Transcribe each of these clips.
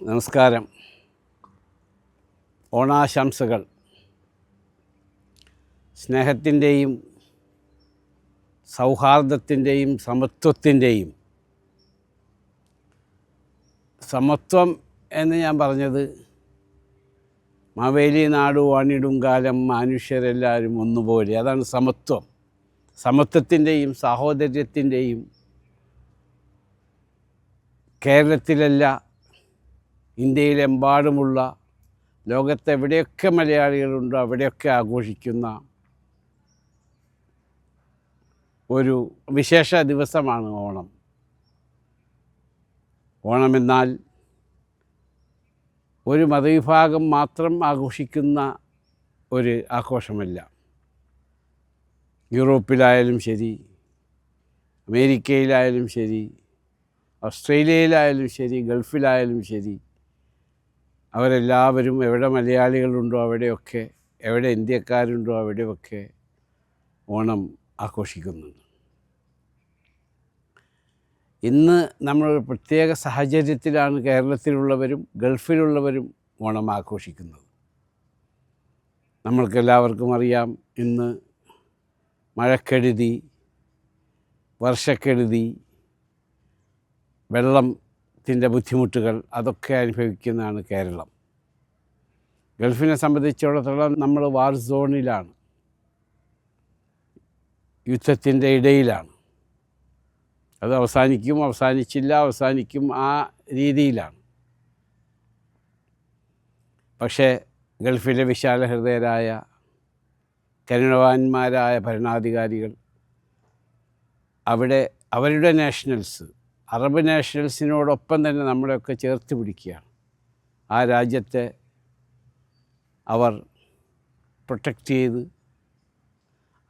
നമസ്കാരം. ഓണാശംസകൾ. സ്നേഹത്തിൻ്റെയും സൗഹാർദ്ദത്തിൻ്റെയും സമത്വത്തിൻ്റെയും സമത്വം എന്ന് ഞാൻ പറഞ്ഞത് മാവേലി നാടു വാണിടും കാലം മനുഷ്യരെല്ലാവരും ഒന്നുപോലെ, അതാണ് സമത്വം. സമത്വത്തിൻ്റെയും സാഹോദര്യത്തിൻ്റെയും കേരളത്തിലല്ല, ഇന്ത്യയിലെമ്പാടുമുള്ള ലോകത്തെവിടെയൊക്കെ മലയാളികളുണ്ടോ അവിടെയൊക്കെ ആഘോഷിക്കുന്ന ഒരു വിശേഷ ദിവസമാണ് ഓണം. ഓണമെന്നാൽ ഒരു മതവിഭാഗം മാത്രം ആഘോഷിക്കുന്ന ഒരു ആഘോഷമല്ല. യൂറോപ്പിലായാലും ശരി, അമേരിക്കയിലായാലും ശരി, ഓസ്ട്രേലിയയിലായാലും ശരി, ഗൾഫിലായാലും ശരി, അവരെല്ലാവരും എവിടെ മലയാളികളുണ്ടോ അവിടെയൊക്കെ, എവിടെ ഇന്ത്യക്കാരുണ്ടോ അവിടെയൊക്കെ ഓണം ആഘോഷിക്കുന്നുണ്ട്. ഇന്ന് നമ്മളൊരു പ്രത്യേക സാഹചര്യത്തിലാണ് കേരളത്തിലുള്ളവരും ഗൾഫിലുള്ളവരും ഓണം ആഘോഷിക്കുന്നത്. നമ്മൾക്കെല്ലാവർക്കും അറിയാം, ഇന്ന് മഴക്കെടുതി, വർഷക്കെടുതി, വെള്ളത്തിൻ്റെ ബുദ്ധിമുട്ടുകൾ അതൊക്കെ അനുഭവിക്കുന്നതാണ് കേരളം. ഗൾഫിനെ സംബന്ധിച്ചിടത്തോളം നമ്മൾ വാർ സോണിലാണ്, യുദ്ധത്തിൻ്റെ ഇടയിലാണ്. അത് അവസാനിക്കും ആ രീതിയിലാണ്. പക്ഷേ ഗൾഫിലെ വിശാല ഹൃദയരായ കരുണവാന്മാരായ ഭരണാധികാരികൾ അവിടെ അവരുടെ നാഷണൽസ്, അറബ് നാഷണൽസിനോടൊപ്പം തന്നെ നമ്മളെയൊക്കെ ചേർത്ത് പിടിക്കുകയാണ്. ആ രാജ്യത്തെ അവർ പ്രൊട്ടക്റ്റ് ചെയ്ത്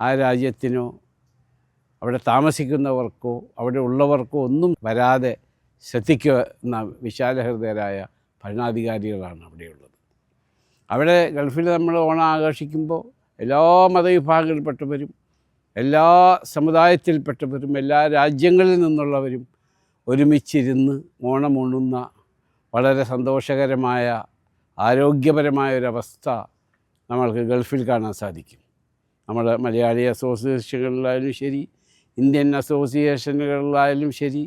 ആ രാജ്യത്തിനോ അവിടെ താമസിക്കുന്നവർക്കോ അവിടെ ഉള്ളവർക്കോ ഒന്നും വരാതെ ശ്രദ്ധിക്കുന്ന വിശാലഹൃദയരായ ഭരണാധികാരികളാണ് അവിടെയുള്ളത്. അവിടെ ഗൾഫിൽ നമ്മൾ ഓണം ആഘോഷിക്കുമ്പോൾ എല്ലാ മതവിഭാഗങ്ങളിൽപ്പെട്ടവരും, എല്ലാ സമുദായത്തിൽപ്പെട്ടവരും, എല്ലാ രാജ്യങ്ങളിൽ നിന്നുള്ളവരും ഒരുമിച്ചിരുന്ന് ഓണം ഉണ്ണുന്ന വളരെ സന്തോഷകരമായ ആരോഗ്യപരമായ ഒരവസ്ഥ നമ്മൾക്ക് ഗൾഫിൽ കാണാൻ സാധിക്കും. നമ്മുടെ മലയാളി അസോസിയേഷനുകളിലായാലും ശരി, ഇന്ത്യൻ അസോസിയേഷനുകളിലായാലും ശരി,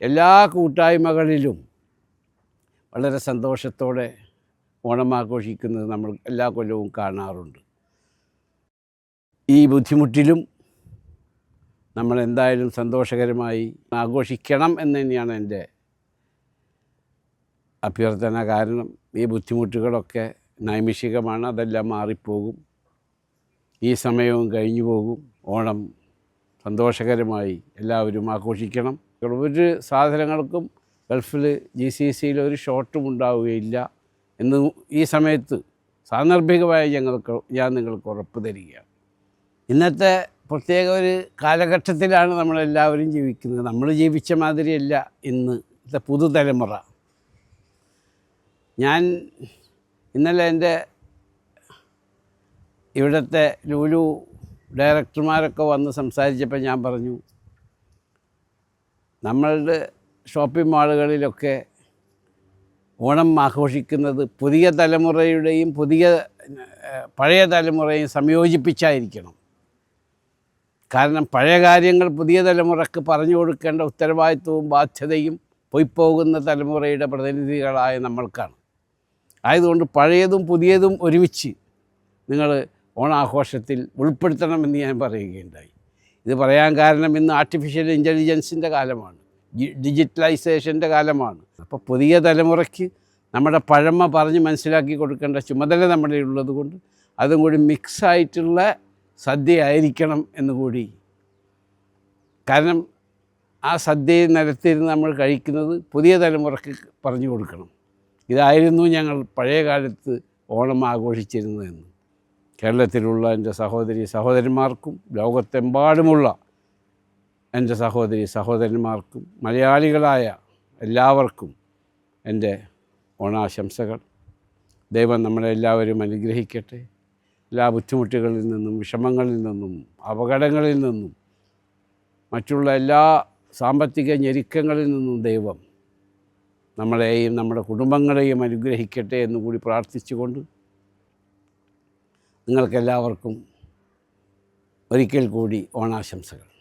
എല്ലാ കൂട്ടായ്മകളിലും വളരെ സന്തോഷത്തോടെ ഓണം ആഘോഷിക്കുന്നത് നമ്മൾ എല്ലാ കൊല്ലവും കാണാറുണ്ട്. ഈ ബുദ്ധിമുട്ടിലും നമ്മൾ എന്തായാലും സന്തോഷകരമായി ആഘോഷിക്കണം എന്ന് തന്നെയാണ് എൻ്റെ അഭ്യർത്ഥന. കാരണം ഈ ബുദ്ധിമുട്ടുകളൊക്കെ നൈമിഷികമാണ്, അതെല്ലാം മാറിപ്പോകും. ഈ സമയവും കഴിഞ്ഞു പോകും. ഓണം സന്തോഷകരമായി എല്ലാവരും ആഘോഷിക്കണം. ഒരു സാധനങ്ങൾക്കും ഗൾഫിൽ GCCയിൽ ഒരു ഷോർട്ടും ഉണ്ടാവുകയില്ല എന്ന് ഈ സമയത്ത് സാന്ദർഭികമായി ഞാൻ നിങ്ങൾക്ക് ഉറപ്പ് തരികയാണ്. ഇന്നത്തെ പ്രത്യേക ഒരു കാലഘട്ടത്തിലാണ് നമ്മളെല്ലാവരും ജീവിക്കുന്നത്. നമ്മൾ ജീവിച്ച മാതിരിയല്ല ഇന്നത്തെ പുതുതലമുറ. ഞാൻ ഇന്നലെ എൻ്റെ ഇവിടുത്തെ ലുലു ഡയറക്ടർമാരൊക്കെ വന്ന് സംസാരിച്ചപ്പോൾ ഞാൻ പറഞ്ഞു, നമ്മളുടെ ഷോപ്പിംഗ് മാളുകളിലൊക്കെ ഓണം ആഘോഷിക്കുന്നത് പുതിയ തലമുറയുടെയും പഴയ തലമുറയും സംയോജിപ്പിച്ചായിരിക്കണം. കാരണം പഴയ കാര്യങ്ങൾ പുതിയ തലമുറക്ക് പറഞ്ഞു കൊടുക്കേണ്ട ഉത്തരവാദിത്വവും ബാധ്യതയും പോയിപ്പോകുന്ന തലമുറയുടെ പ്രതിനിധികളായ നമ്മൾക്കാണ്. ആയതുകൊണ്ട് പഴയതും പുതിയതും ഒരുമിച്ച് നിങ്ങൾ ഓണാഘോഷത്തിൽ ഉൾപ്പെടുത്തണമെന്ന് ഞാൻ പറയുകയുണ്ടായി. ഇത് പറയാൻ കാരണം ഇന്ന് ആർട്ടിഫിഷ്യൽ ഇൻ്റലിജൻസിൻ്റെ കാലമാണ്, ഡിജിറ്റലൈസേഷൻ്റെ കാലമാണ്. അപ്പോൾ പുതിയ തലമുറയ്ക്ക് നമ്മുടെ പഴമ പറഞ്ഞ് മനസ്സിലാക്കി കൊടുക്കേണ്ട ചുമതല നമ്മുടെ ഉള്ളത് കൊണ്ട് അതും കൂടി മിക്സായിട്ടുള്ള സദ്യ ആയിരിക്കണം എന്നുകൂടി. കാരണം ആ സദ്യയിൽ നിരത്തിരുന്ന് നമ്മൾ കഴിക്കുന്നത് പുതിയ തലമുറയ്ക്ക് പറഞ്ഞു കൊടുക്കണം. ഇതായിരുന്നു ഞങ്ങൾ പഴയ കാലത്ത് ഓണം ആഘോഷിച്ചിരുന്നതെന്ന്. കേരളത്തിലുള്ള എൻ്റെ സഹോദരന്മാർക്കും ലോകത്തെമ്പാടുമുള്ള എൻ്റെ സഹോദരന്മാർക്കും മലയാളികളായ എല്ലാവർക്കും എൻ്റെ ഓണാശംസകൾ. ദൈവം നമ്മളെല്ലാവരും അനുഗ്രഹിക്കട്ടെ. എല്ലാ ബുദ്ധിമുട്ടുകളിൽ നിന്നും, വിഷമങ്ങളിൽ നിന്നും, അപകടങ്ങളിൽ നിന്നും, മറ്റുള്ള എല്ലാ സാമ്പത്തിക ഞെരുക്കങ്ങളിൽ നിന്നും ദൈവം നമ്മളെയും നമ്മുടെ കുടുംബങ്ങളെയും അനുഗ്രഹിക്കട്ടെ എന്നുകൂടി പ്രാർത്ഥിച്ചുകൊണ്ട് നിങ്ങൾക്കെല്ലാവർക്കും ഒരിക്കൽ കൂടി ഓണാശംസകൾ.